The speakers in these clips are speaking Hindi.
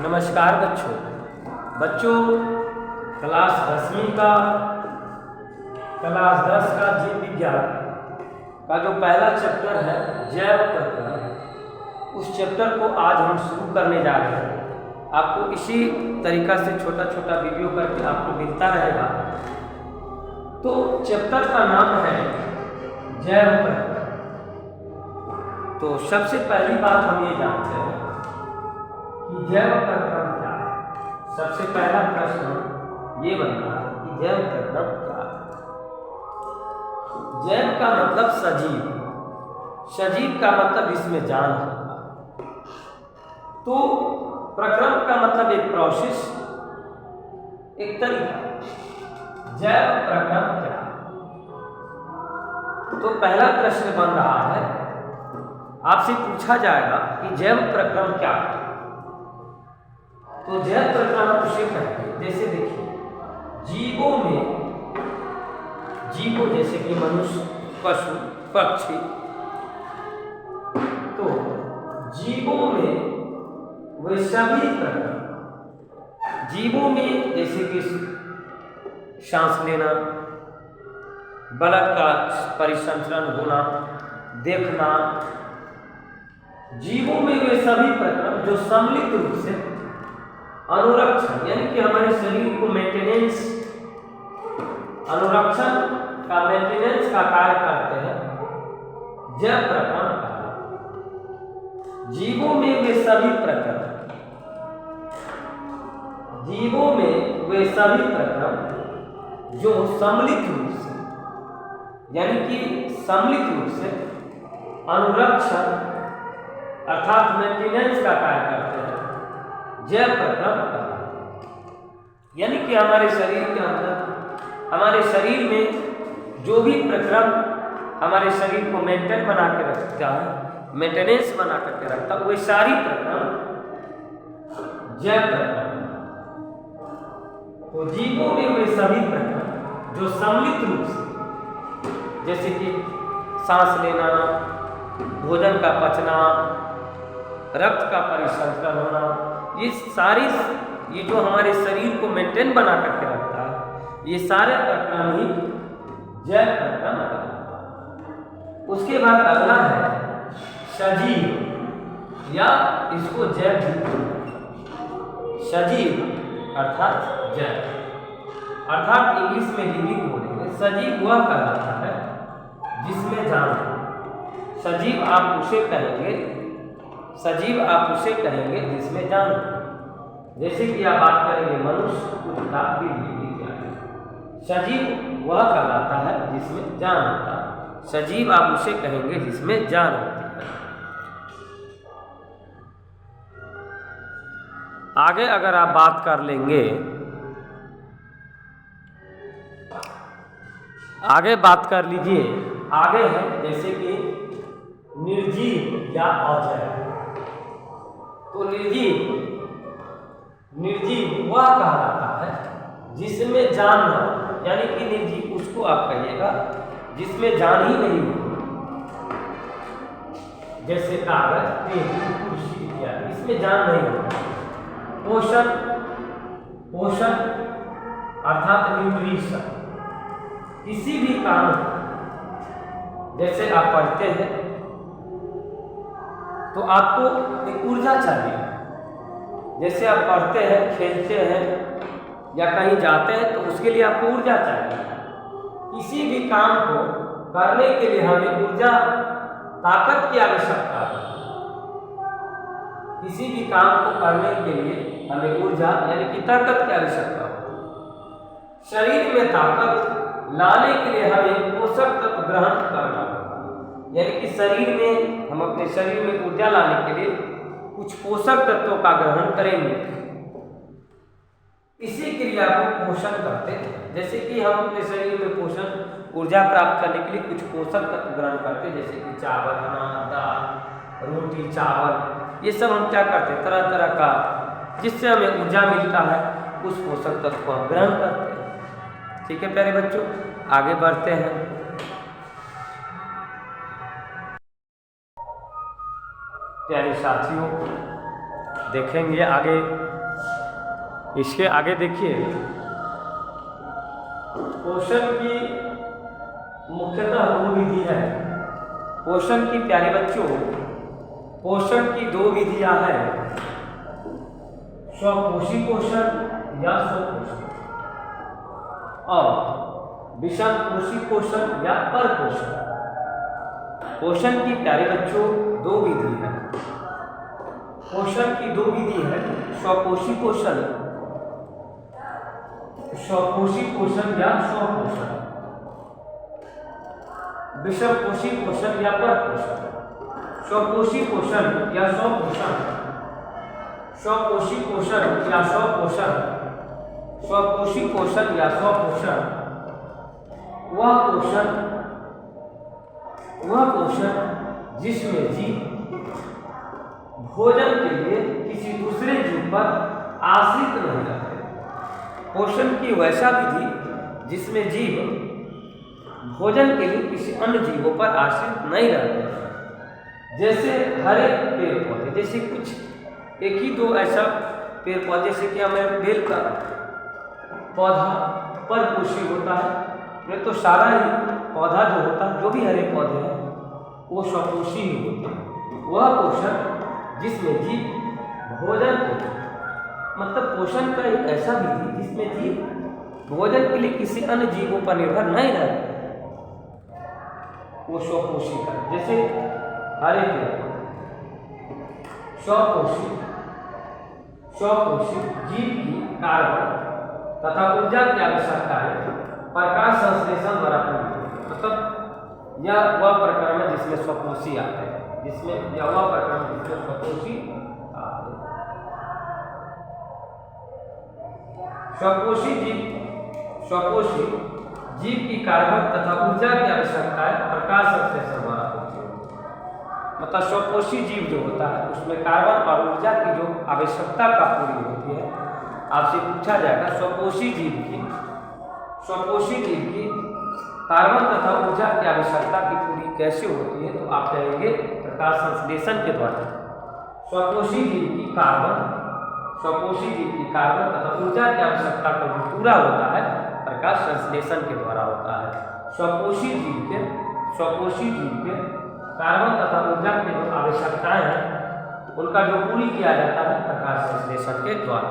नमस्कार बच्चों। बच्चों क्लास 10वीं का क्लास 10 का जीव विज्ञान का जो पहला चैप्टर है जैव प्रकरण, उस चैप्टर को आज हम शुरू करने जा रहे हैं। आपको इसी तरीका से छोटा छोटा वीडियो करके आपको मिलता रहेगा। तो चैप्टर का नाम है जैव प्रकरण। तो सबसे पहली बात हम ये जानते हैं कि जैव प्रकरण क्या है। सबसे पहला प्रश्न ये बनता है कि जैव प्रकरण क्या है। जैव का मतलब सजीव, सजीव का मतलब इसमें जान होता है। तो प्रकरण का मतलब एक प्रोसेस, एक तरीका। जैव प्रकरण क्या है? तो पहला प्रश्न बन रहा है, आपसे पूछा जाएगा कि जैव प्रकरण क्या है। तो जैव प्रकरण उसे कहते हैं, जैसे देखिए जीवों में, जीवों जैसे कि मनुष्य, पशु, पक्षी, तो जीवों में वे सभी प्रकरण, जीवों में जैसे कि सांस लेना, ब्लड का परिसंचरण होना, देखना, जीवों में वे सभी प्रकरण जो सम्मिलित रूप से अनुरक्षण यानी कि हमारे शरीर को मेंटेनेंस, अनुरक्षण का मेंटेनेंस का कार्य करते हैं, जैव प्रकरण का। जीवों में वे सभी प्रकरण, जीवों में वे सभी प्रकरण जो सम्मिलित रूप से यानी कि सम्मिलित रूप से अनुरक्षण अर्थात मेंटेनेंस का कार्य करते हैं, जैव प्रकरण। यानी कि हमारे शरीर के अंदर, हमारे शरीर में जो भी प्रकरण हमारे शरीर को मेंटेन बना के रखता है, मेंटेनेंस बना करके रखता है, वे सारी प्रकरण जैव प्रकरण। तो जीवों में वे सभी प्रकरण जो सम्मिलित रूप से, जैसे कि सांस लेना, भोजन का पचना, रक्त का परिसंचरण होना, ये सारी, ये जो हमारे शरीर को मेंटेन बना करके रखता है, ये सारे प्रकरण ही जैव प्रकरण कहलाता है। उसके बाद अगला है सजीव, या इसको जैव भी, सजीव अर्थात जैव, अर्थात इंग्लिश में लिविंग बोलेंगे। सजीव वह कहलाता है जिसमें जान है। सजीव आप उसे कहेंगे, सजीव आप उसे कहेंगे जिसमें जान हो। जैसे कि आप बात करेंगे मनुष्य, कुत्ता, बिल्ली इत्यादि। सजीव वह कहलाता है जिसमें जान होता है। सजीव आप उसे कहेंगे जिसमें जान होती है। आगे अगर आप बात कर लेंगे, आगे बात कर लीजिए, आगे है जैसे कि निर्जीव या अजैव। तो निर्जीव, निर्जीव वह कहलाता है जिसमें जान न हो, यानी कि निर्जीव उसको आप कहिएगा जिसमें जान ही नहीं हो। जैसे कागज, टेबल, कुर्सी इत्यादि, इसमें जान नहीं हो। पोषण, पोषण अर्थात न्यूट्रिशन, किसी भी काम, जैसे आप पढ़ते हैं तो आपको एक ऊर्जा चाहिए। जैसे आप पढ़ते हैं, खेलते हैं या कहीं जाते हैं तो उसके लिए आपको ऊर्जा चाहिए। किसी भी काम को करने के लिए हमें ऊर्जा, ताकत की आवश्यकता है। किसी भी काम को करने के लिए हमें ऊर्जा यानी कि ताकत की आवश्यकता होती है। शरीर में ताकत लाने के लिए हमें पोषक तत्व ग्रहण करना होगा, यानी कि शरीर में, हम अपने शरीर में ऊर्जा लाने के लिए कुछ पोषक तत्वों का ग्रहण करेंगे। इसी क्रिया को पोषण कहते हैं। जैसे कि हम अपने शरीर में पोषण, ऊर्जा प्राप्त करने के लिए कुछ पोषक तत्व ग्रहण करते हैं, जैसे कि चावल, अनाज, दाल, रोटी, चावल, ये सब हम क्या करते हैं, तरह तरह का, जिससे हमें ऊर्जा मिलता है, उस पोषक तत्व को हम ग्रहण करते हैं। ठीक है प्यारे बच्चों, आगे बढ़ते हैं। प्यारे साथियों, देखेंगे आगे इसके आगे देखिए, पोषण की मुख्यतः 2 विधि है। पोषण की प्यारे बच्चों, पोषण की 2 विधियां हैं, स्वपोषी पोषण या स्वपोषण और विषम पोषी पोषण या परपोषण। पोषण की प्यारे बच्चों 2 विधि है। पोषण की 2 विधि है, स्वपोषी पोषण, स्वपोषी पोषण या स्वपोषण, विषम पोषी पोषण या परपोषण। स्वपोषी पोषण या स्वपोषण, स्वपोषी पोषण या स्वपोषण, स्वपोषी पोषण या स्वपोषण वह पोषण जिसमें जीव भोजन के लिए किसी दूसरे जीव पर आश्रित नहीं रहते। पोषण की वैसा विधि जिसमें जीव भोजन के लिए किसी अन्य जीवों पर आश्रित नहीं रहते। जैसे हरे पेड़ पौधे, जैसे कुछ 1 ही 2 ऐसा पेड़ पौधे, जैसे कि हमें बेल का पौधा परपोषी होता है, नहीं तो सारा ही पौधा जो होता है, जो भी हरे पौधे हैं वो स्वपोषी ही होते हैं। वह पोषण जिसमें जीव भोजन के, मतलब पोषण का एक ऐसा विधि जिसमें जीव भोजन के लिए किसी अन्य जीवों पर निर्भर नहीं रहते, वो स्वपोषी का। जैसे हरे पेड़, स्वपोषी जीव की कार्बन तथा ऊर्जा की आवश्यकता है प्रकाश संश्लेषण द्वारा पूरी। मतलब यह वह प्रक्रम है जिसमें स्वपोषी आते हैं, जिसमें यह वह प्रक्रम जिसमें स्वपोषी आते हैं। स्वपोषी जीव की कार्बन तथा ऊर्जा की आवश्यकता है प्रकाश संश्लेषण द्वारा होती है। मतलब स्वपोषी जीव जो होता है उसमें कार्बन और ऊर्जा की जो आवश्यकता का पूरी होती है। आपसे पूछा जाएगा स्वपोषी जीव की कार्बन तथा ऊर्जा की आवश्यकता की पूरी कैसे होती है, तो आप कहेंगे प्रकाश संश्लेषण के द्वारा। स्वपोषी जीव की कार्बन तथा ऊर्जा की आवश्यकता को जो पूरा होता है प्रकाश संश्लेषण के द्वारा होता है। स्वपोषी जीव के कार्बन तथा ऊर्जा की जो आवश्यकताएं हैं उनका जो पूरी किया जाता है प्रकाश संश्लेषण के द्वारा।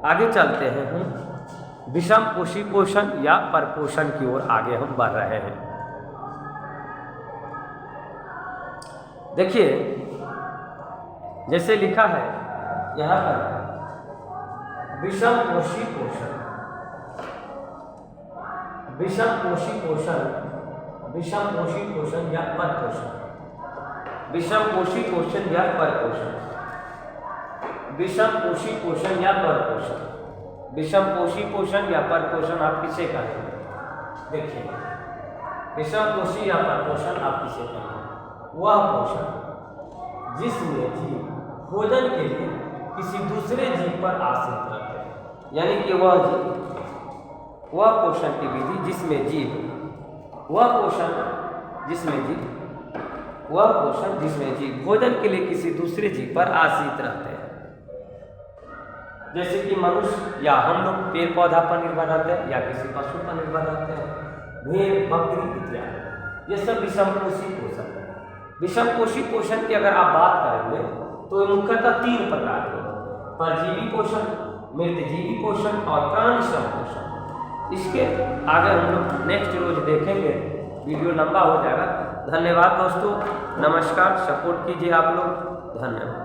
आगे चलते हैं हम विषम पोषी पोषण या परपोषण की ओर आगे हम बढ़ रहे हैं। देखिए जैसे लिखा है यहाँ पर विषम पोषी पोषण, विषम पोषी पोषण या परपोषण, विषम पोषी पोषण या परपोषण, विषम पोषी पोषण या परपोषण, विषम पोषी पोषण या परपोषण आप किसे कहेंगे? देखिए विषम पोषी या परपोषण आप किसे कहेंगे? वह पोषण जिसमें जीव भोजन के लिए किसी दूसरे जीव पर आश्रित रहते हैं, यानी कि वह पोषण की विधि जिसमें जीव भोजन के लिए किसी दूसरे जीव पर आश्रित रहते हैं। जैसे कि मनुष्य या हम लोग पेड़ पौधा पर निर्भर रहते हैं या किसी पशु पर निर्भर रहते हैं, भेड़ बकरी इत्यादि, ये सब विषम पोषी पोषण है। विषम पोषी पोषण की अगर आप बात करेंगे तो ये मुख्यतः 3 प्रकार के होते हैं: परजीवी पोषण, मृतजीवी पोषण और प्राणिश्रम पोषण। इसके आगे हम लोग नेक्स्ट रोज देखेंगे, वीडियो लंबा हो जाएगा। धन्यवाद दोस्तों, नमस्कार, सपोर्ट कीजिए आप लोग, धन्यवाद।